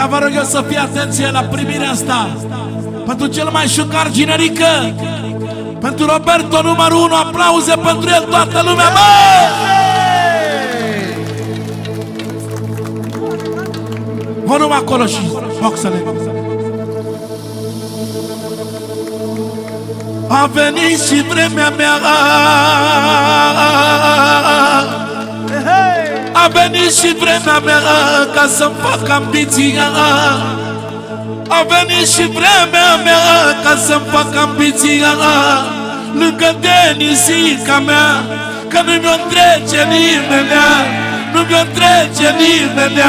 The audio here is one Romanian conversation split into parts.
vă rog eu să fie atenție la primirea asta. Pentru cel mai șucar generică, pentru Roberto numărul 1, aplauze pentru el toată lumea, bă! Vă numai acolo și boxele. A venit și vremea mea, a venit și vremea mea ca să-mi fac ambiția. A venit și vremea mea ca să-mi fac ambiția lângă Denisica mea, că nu mi-o trece nimeni, nu mi-o trece nimeni.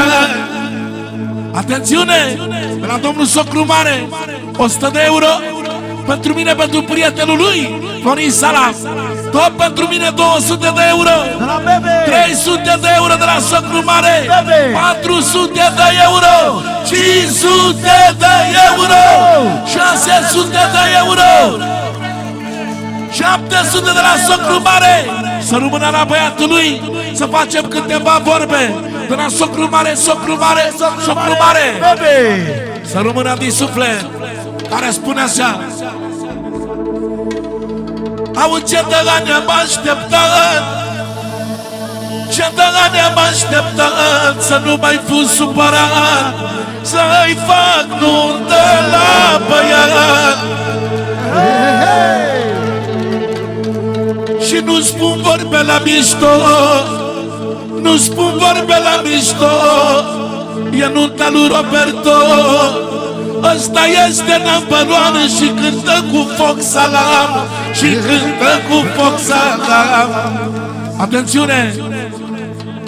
Atențiune! De la domnul Socru Mare, 100 de euro pentru mine, pentru prietenul lui Florin Salam. Tot pentru mine 200 de euro, 300 de euro de la Socru Mare, 400 de euro, 500 de euro, 600 de euro, 700 de la Socru Mare. Să rămână la băiatul lui, să facem câteva vorbe. De la Socru Mare, Socru Mare, Socru Mare. Să rămână din suflet, care spune așa: auzi, ce de ani am așteptat, ce de ani am așteptat, să nu mai fiu supărat, să-i fac nuntă la băiat. Și nu spun vorbe la mișto, nu spun vorbe la mișto, e nunta lui Roberto. Ăsta este number one și cântă cu foc Salam, și cântă cu foc Salam. Atențiune!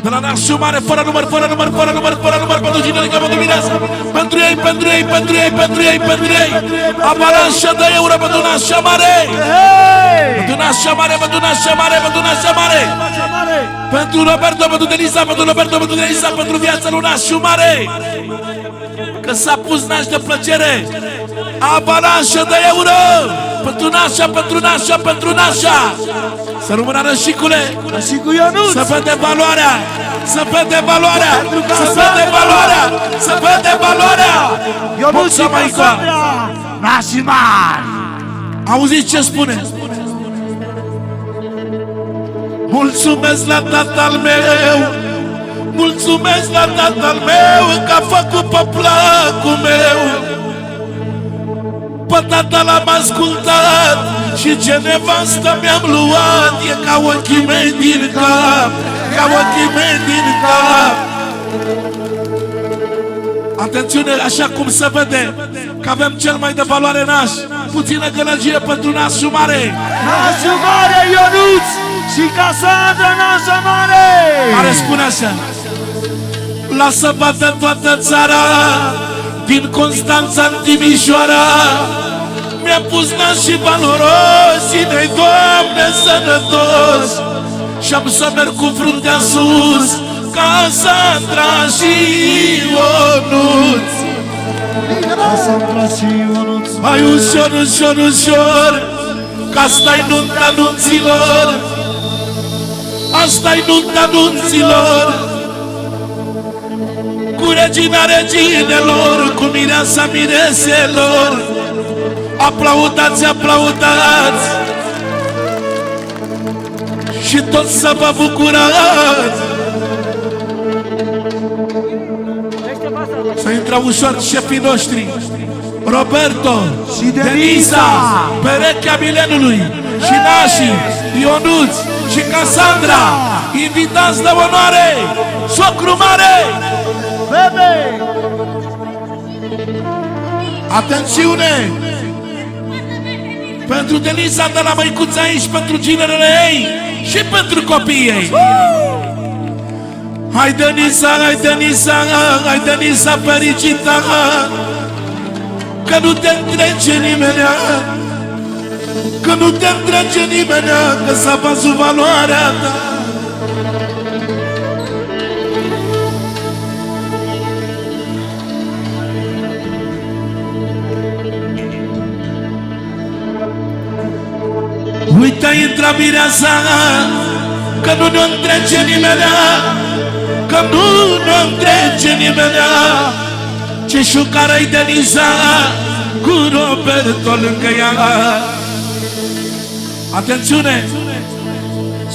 De la Nașu Mare, fără număr, fără număr, fără număr, fără număr, pentru Ginerica, pentru Mireasa, pentru ei, pentru ei, pentru ei, pentru ei, pentru ei. Avalanșă de euro pentru Nașa Mare, pentru Nașa Mare, pentru Nașa Mare, pentru Nașa Mare, pentru Roberto, pentru Denisa, pentru Roberto, pentru Denisa, pentru viața lui Nașu Mare, că s-a pus naș de plăcere. Avalanșă de euro pentru Nașa, pentru Nașa, pentru Nașa. Să rămână Rășicule, Rășicu Ionuț, să vede valoarea, să vede valoarea, să vede valoarea, să vede valoarea. Ionuț și Casandra, nașii mari. Auziți ce spune? Mulțumesc la tatăl meu, mulțumesc la tatăl meu, că a făcut pe placul meu. Pe tata l-am ascultat și ce nevastă mi-am luat, e ca ochii mei din cap, ca ochii mei din cap. Atențiune, așa cum se vede că avem cel mai de valoare naș. Puțină gălăgie pentru Nașul Mare, Nașul Mare Ionuț și Casandra, Nașa Mare, care spune așa: lasă bată toată țara, din Constanța în Timișoara. Mi-a pus nașii valoros, ține-i Doamne sănătos, și-am să merg cu fruntea sus, Casandra și Ionuț. Casandra și Ionuț. Mai ușor, ușor, ușor, că asta-i nunta nunților, asta-i nunta nunților, cu regina reginelor, cu mireasa mireselor. Aplaudați, aplaudați și toți să vă bucurați. Să intră ușor șefii noștri, Roberto și Denisa, perechea milenului, și nașii Ionuț și Casandra, invitați de onoare, Socru Mare. Bebe! Atențiune! Pentru Denisa de la măicuța aici, pentru ginerele ei și pentru copiii ei. Hai Denisa, hai Denisa, hai Denisa fericită, că nu te întrece nimeni, că nu te întrece nimeni, că s-a văzut valoarea ta. Uite, intră mireasa, că nu ne întrece nimeni, că nu ne întrece nimeni. Ce șucară-i Denisa cu Roberto lângă ea. Atențiune!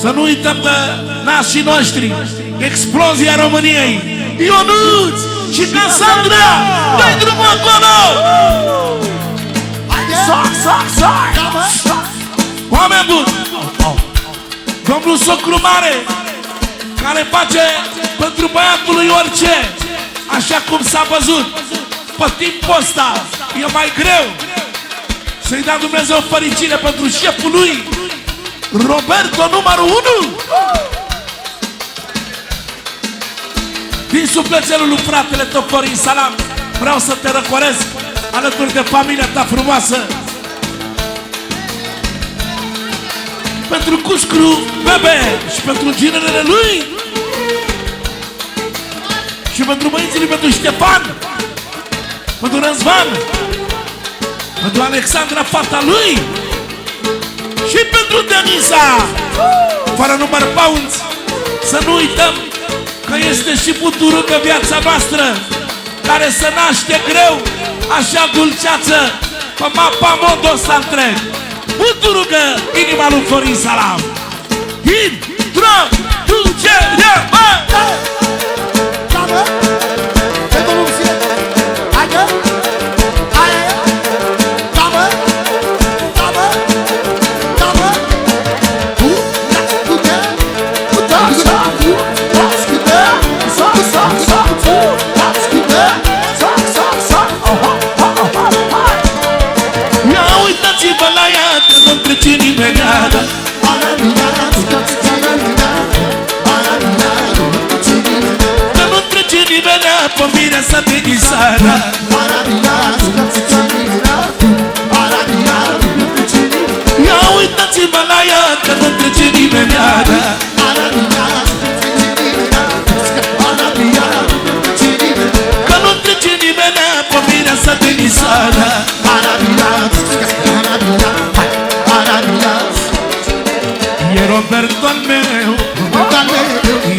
Să nu uităm de nașii noștri. Explozia României, Ionuț și Cassandra. Dă-i drumul acolo! Oameni buni, domnul Socru Mare, care face pentru băiatul lui orice, așa cum s-a văzut. Pe timpul ăsta e mai greu. Să-i dea Dumnezeu fericire pentru șeful lui Roberto numărul 1. Din sufletelul lui fratele tău Florin Salam, vreau să te răcoresc alături de familia ta frumoasă. Pentru Cuscru Bebe și pentru ginele lui și pentru băieții lui, pentru Ștefan, pentru Răzvan, pentru Alexandra, fata lui, și pentru Denisa, fără număr pounds. Să nu uităm că este și buturugă viața noastră, care se naște greu, așa dulceață, pe mapa modo să întreg. Buturugă, inima lui Florin Salam. Introducerea, mă! Că nu trece nimeni pe mine să te disară. Ia uitați-vă la ea, că nu trece nimeni. Că nu trece nimeni pe mine să te disară. E Roberto al meu,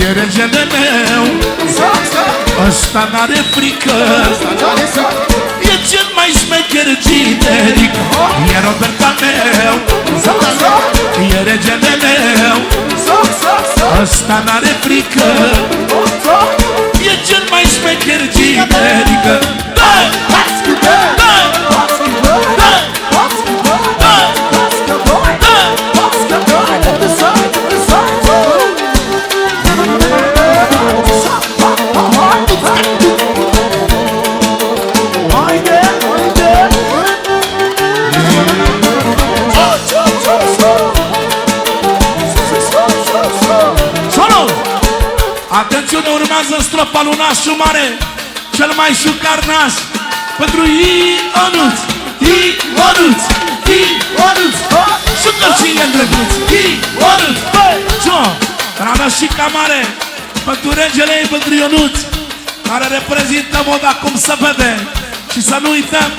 e regele meu, ăsta n-are frică, e cel mai șmecher generic. E Roberto al meu, e regele meu, ăsta n-are frică, e cel mai șmecher generic. Atențiune, urmează strofa lui Nașul Mare, cel mai șucar naș, pentru Ionuț, Ionuț, Ionuț, șucar și îndrăguț, Ionuț, ce-o, Ranașica Mare, pentru regele ei, pentru Ionuț, care reprezintă moda cum se vede. Și să nu uităm,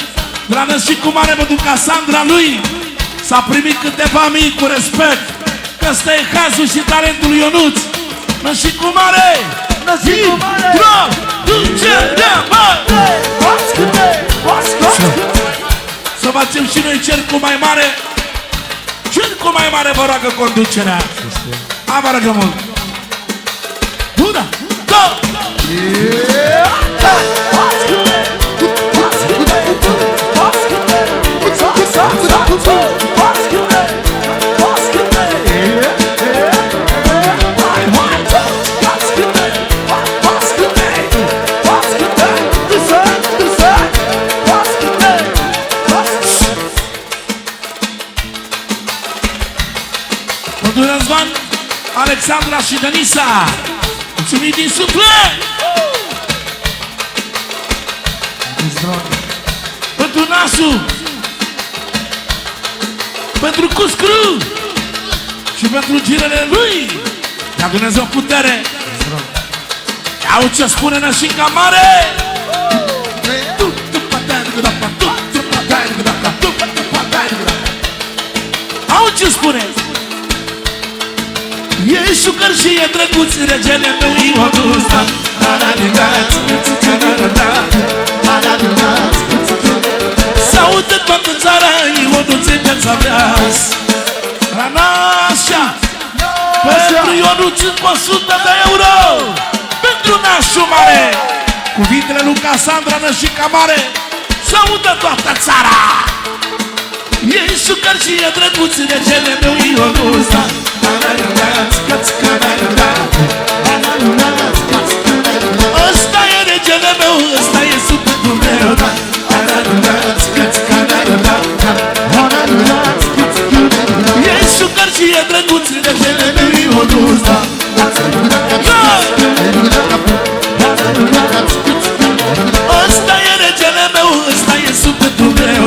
Ranașica Mare pentru Cassandra lui, s-a primit câteva mii cu respect, că ăsta e cazul și talentul lui Ionuț. Nășicu Mare! Nășicu Mare! Introducerea, mă! Să facem și noi cercul mai mare. Cercul mai mare, vă roagă conducerea. Hai, vă rogă mult. Una, două! Răzvan, Alexandra și Denisa, mulțumim din suflet! Pentru Nasu, pentru Cuscru și pentru girele lui, ia Dumnezeu putere! Iau ce spune Nășica Mare! Au ce spune! E șucăr și e drăguț, regele meu Ionuț. să vreați Ranașa pentru Ionuț încă 100 de euro pentru nașul mare. Cuvintele lui Casandra Nășica mare să audă toată țara. E șucăr și e drăguț de cele meu Ionuț. Ăsta e regele meu, ăsta e sufletul meu. E șucăr și e drăguț de cele meu Ionuț. Ăsta e regele meu, ăsta e sufletul meu.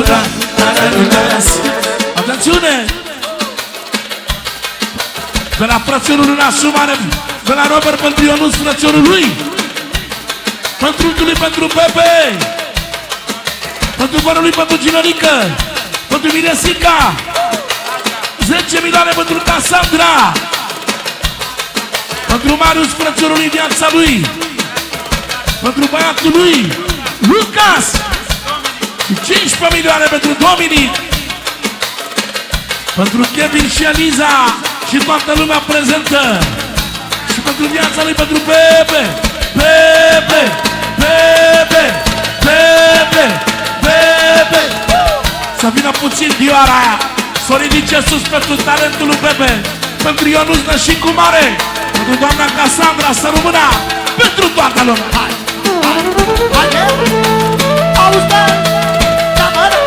Atențiune! De la frățiorul lui Nașu Mare, de la Robert pentru Ionuț, frățiorul lui, pentru unchiul lui, pentru Pepe, pentru bărul lui, pentru Ginărică, pentru Miresica, 10 milioane pentru Casandra, pentru Marius, frățiorul lui, viața lui, pentru băiatul lui, Lucas, și 15 milioane pentru Dominic, pentru Kevin și Eliza și toată lumea prezentă, și pentru viața lui, pentru Pepe, Pepe, Pepe, Pepe, Pepe. Să vină puțin dioara aia, să o ridice sus pentru talentul lui Pepe, pentru Ionuț Nășicu Mare, pentru doamna Casandra, să rămână pentru toată lumea. Hai! Hai! Auzi, bă! Cameră!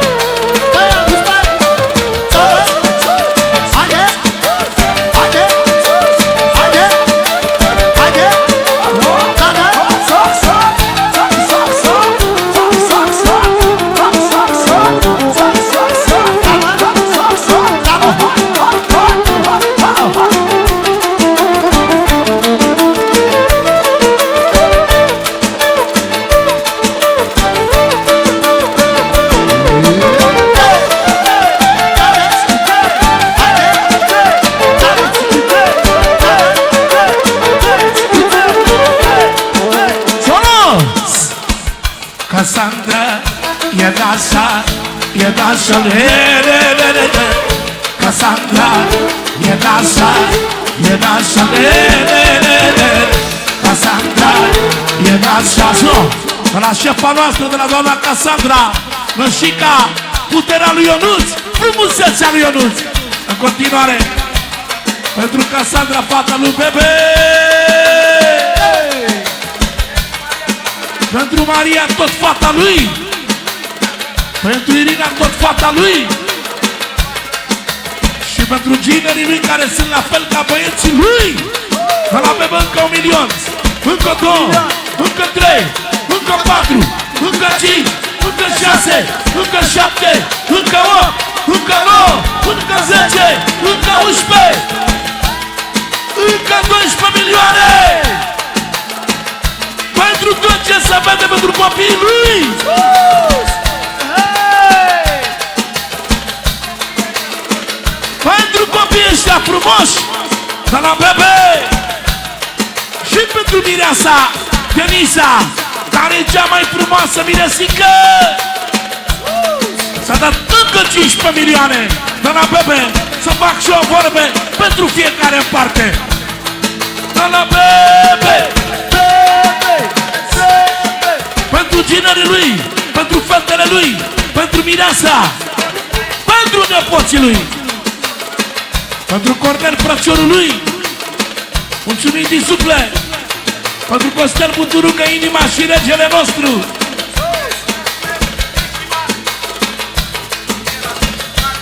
Bă, auzi, bă! Haide! Haide! Haide! Haide! Da-da! Soc, soc! Soc, soc! Soc, soc! Soc, soc! Soc, soc! Cameră! Soc, soc! Cameră! Casandra, e nașa, e nașa, Casandra, e nașa, e nașa, Casandra, e nașa. De la șefa noastră, de la doamna Casandra Nășica, puterea lui Ionuț, frumusețea lui Ionuț. În continuare, pentru Casandra, fata lui Bebe, pentru Maria, tot fata lui, pentru Irina, tot fata lui, și pentru ginerii lui care sunt la fel ca băieții lui. De la Bebe încă 1 milion, încă 2, încă 3, încă 4, încă 5, încă 6, încă 7, încă 8, încă 9, încă 10, încă 11, încă 12 milioane! Pentru tot ce se vede pentru copiii lui! Pentru copiii ăștia frumoși de la Bebe și pentru mireasa Denisa, care e cea mai frumoasă miresică. S-a dat încă 15 milioane de la Bebe, să fac și o vorbe pentru fiecare în parte. De la Bebe, pentru ginerii lui, pentru fetele lui, pentru mireasa, pentru nepoții lui, pentru Cornel, frățiorul lui, mulțumim din suflet, pentru Costel Buturucă, inima și regele nostru,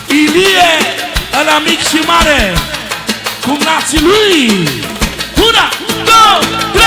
Ilie, ăla mic și mare, cum nații lui. 1, 2, 3.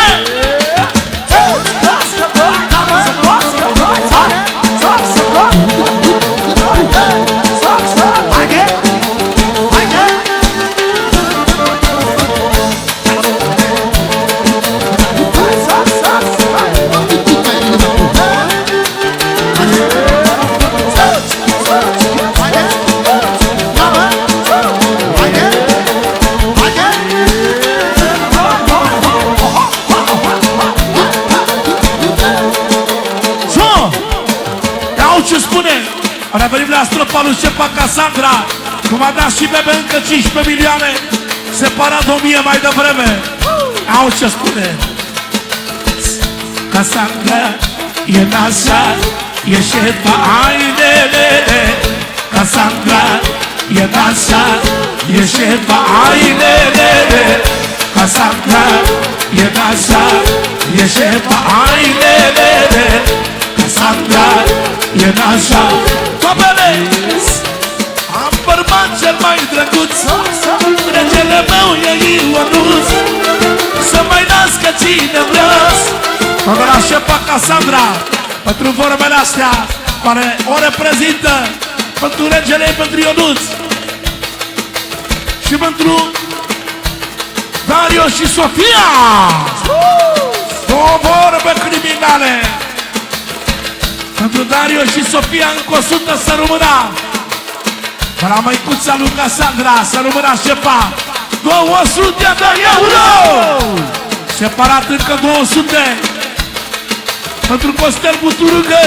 Revenim la stropa lui Șefa Casandra, cum a dat și Bebe încă 15 milioane, separat 1000 mai devreme. Au ce spune. Casandra e nașa, e șefa, hainele. Casandra e nașa, e șefa, hainele. Casandra e nașa, e șefa, hainele. Casandra e nașa. Topele! Am bărbat cel mai drăguț, regele meu e Ionuț, să mai nască cine vrea. Toată la Șefa Casandra, pentru vorbele astea care o reprezintă, pentru regele, pentru Ionuț și pentru Dario și Sofia. Două vorbe criminale. Pentru Dario și Sofia încă 100 să rămână. De la măicuța lui Casandra să rămână Șefa 200 de euro. Separat încă 200 pentru Costel Buturugă,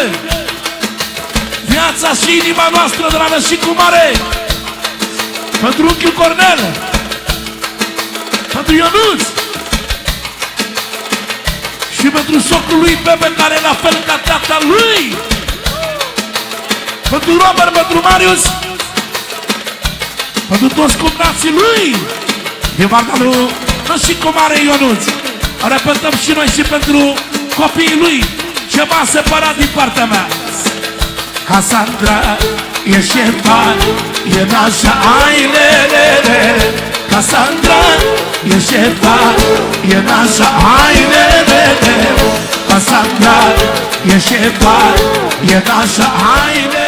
viața și inima noastră de la Nășicu Mare. Pentru unchiul Cornel, pentru Ionuț și pentru socrul lui Bebe, care e la fel ca tata lui. Pentru Robert, pentru Marius, pentru toți cumnații lui, din partea lui Nășicu Mare Ionuț. Repetăm și noi și pentru copiii lui, ceva separat din partea mea. Casandra e șefa, e nașa, hainele. Casandra e șefa, e nașa, hainele. Casandra e șefa, e nașa, hainele.